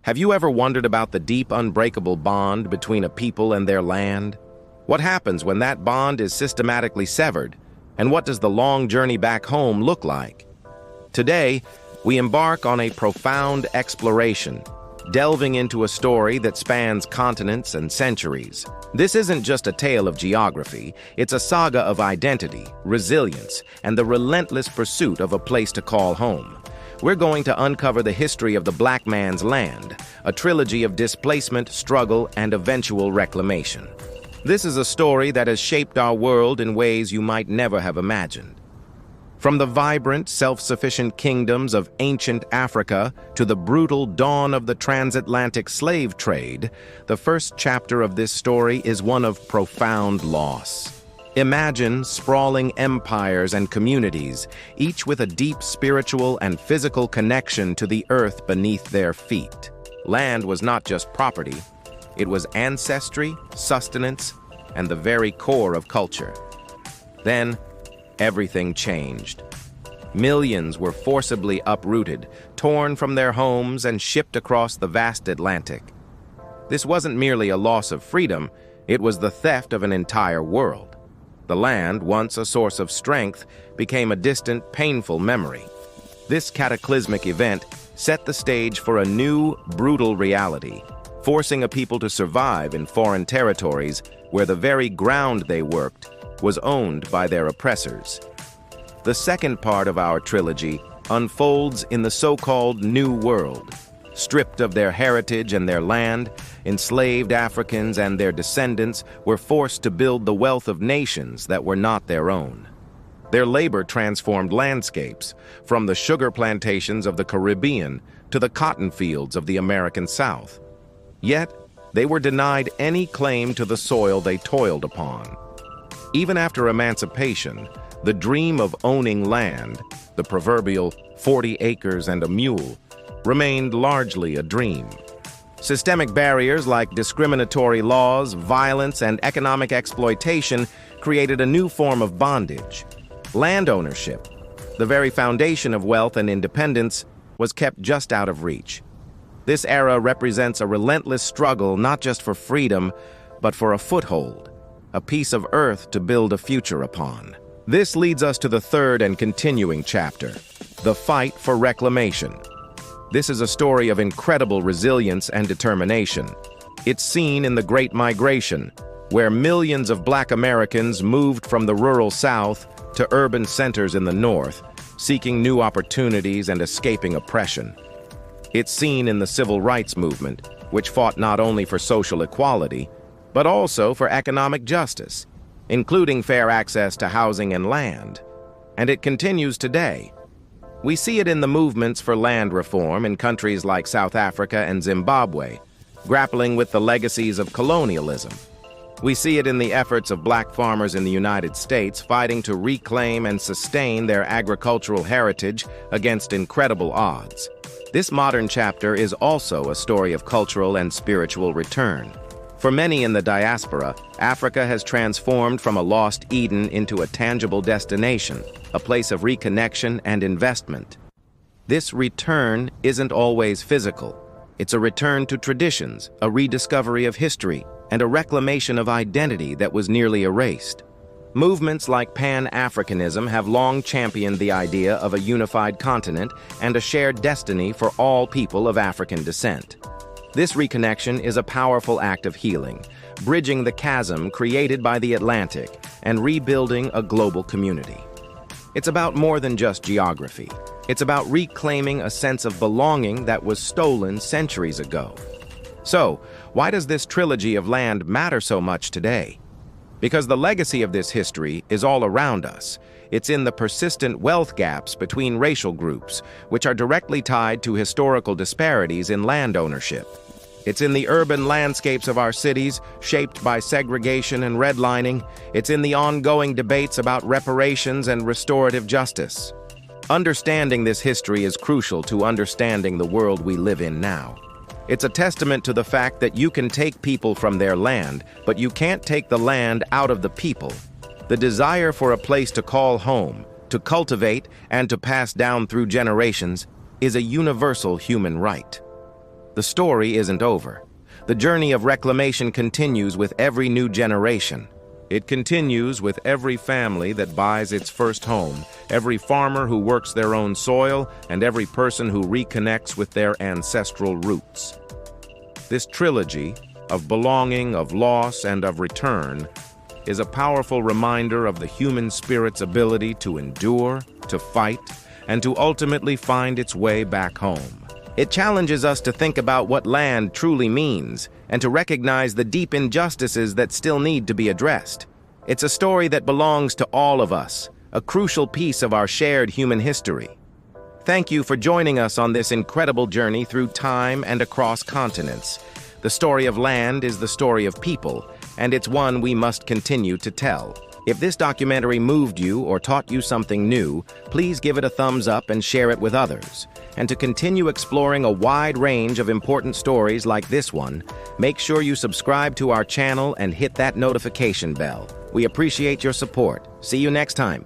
Have you ever wondered about the deep, unbreakable bond between a people and their land? What happens when that bond is systematically severed? And what does the long journey back home look like? Today, we embark on a profound exploration, delving into a story that spans continents and centuries. This isn't just a tale of geography, it's a saga of identity, resilience, and the relentless pursuit of a place to call home. We're going to uncover the history of the black man's land, a trilogy of displacement, struggle, and eventual reclamation. This is a story that has shaped our world in ways you might never have imagined. From the vibrant, self-sufficient kingdoms of ancient Africa to the brutal dawn of the transatlantic slave trade, the first chapter of this story is one of profound loss. Imagine sprawling empires and communities, each with a deep spiritual and physical connection to the earth beneath their feet. Land was not just property, it was ancestry, sustenance, and the very core of culture. Then, everything changed. Millions were forcibly uprooted, torn from their homes, and shipped across the vast Atlantic. This wasn't merely a loss of freedom, it was the theft of an entire world. The land, once a source of strength, became a distant, painful memory. This cataclysmic event set the stage for a new, brutal reality, forcing a people to survive in foreign territories where the very ground they worked was owned by their oppressors. The second part of our trilogy unfolds in the so-called New World. Stripped of their heritage and their land, enslaved Africans and their descendants were forced to build the wealth of nations that were not their own. Their labor transformed landscapes, from the sugar plantations of the Caribbean to the cotton fields of the American South. Yet, they were denied any claim to the soil they toiled upon. Even after emancipation, the dream of owning land, the proverbial 40 acres and a mule, remained largely a dream. Systemic barriers like discriminatory laws, violence, and economic exploitation created a new form of bondage. Land ownership, the very foundation of wealth and independence, was kept just out of reach. This era represents a relentless struggle not just for freedom, but for a foothold, a piece of earth to build a future upon. This leads us to the third and continuing chapter, the fight for reclamation. This is a story of incredible resilience and determination. It's seen in the Great Migration, where millions of Black Americans moved from the rural South to urban centers in the North, seeking new opportunities and escaping oppression. It's seen in the Civil Rights Movement, which fought not only for social equality, but also for economic justice, including fair access to housing and land. And it continues today. We see it in the movements for land reform in countries like South Africa and Zimbabwe, grappling with the legacies of colonialism. We see it in the efforts of Black farmers in the United States fighting to reclaim and sustain their agricultural heritage against incredible odds. This modern chapter is also a story of cultural and spiritual return. For many in the diaspora, Africa has transformed from a lost Eden into a tangible destination, a place of reconnection and investment. This return isn't always physical. It's a return to traditions, a rediscovery of history, and a reclamation of identity that was nearly erased. Movements like Pan-Africanism have long championed the idea of a unified continent and a shared destiny for all people of African descent. This reconnection is a powerful act of healing, bridging the chasm created by the Atlantic and rebuilding a global community. It's about more than just geography. It's about reclaiming a sense of belonging that was stolen centuries ago. So, why does this trilogy of land matter so much today? Because the legacy of this history is all around us. It's in the persistent wealth gaps between racial groups, which are directly tied to historical disparities in land ownership. It's in the urban landscapes of our cities, shaped by segregation and redlining. It's in the ongoing debates about reparations and restorative justice. Understanding this history is crucial to understanding the world we live in now. It's a testament to the fact that you can take people from their land, but you can't take the land out of the people. The desire for a place to call home, to cultivate, and to pass down through generations is a universal human right. The story isn't over. The journey of reclamation continues with every new generation. It continues with every family that buys its first home, every farmer who works their own soil, and every person who reconnects with their ancestral roots. This trilogy of belonging, of loss, and of return is a powerful reminder of the human spirit's ability to endure, to fight, and to ultimately find its way back home. It challenges us to think about what land truly means and to recognize the deep injustices that still need to be addressed. It's a story that belongs to all of us, a crucial piece of our shared human history. Thank you for joining us on this incredible journey through time and across continents. The story of land is the story of people, and it's one we must continue to tell. If this documentary moved you or taught you something new, please give it a thumbs up and share it with others. And to continue exploring a wide range of important stories like this one, make sure you subscribe to our channel and hit that notification bell. We appreciate your support. See you next time.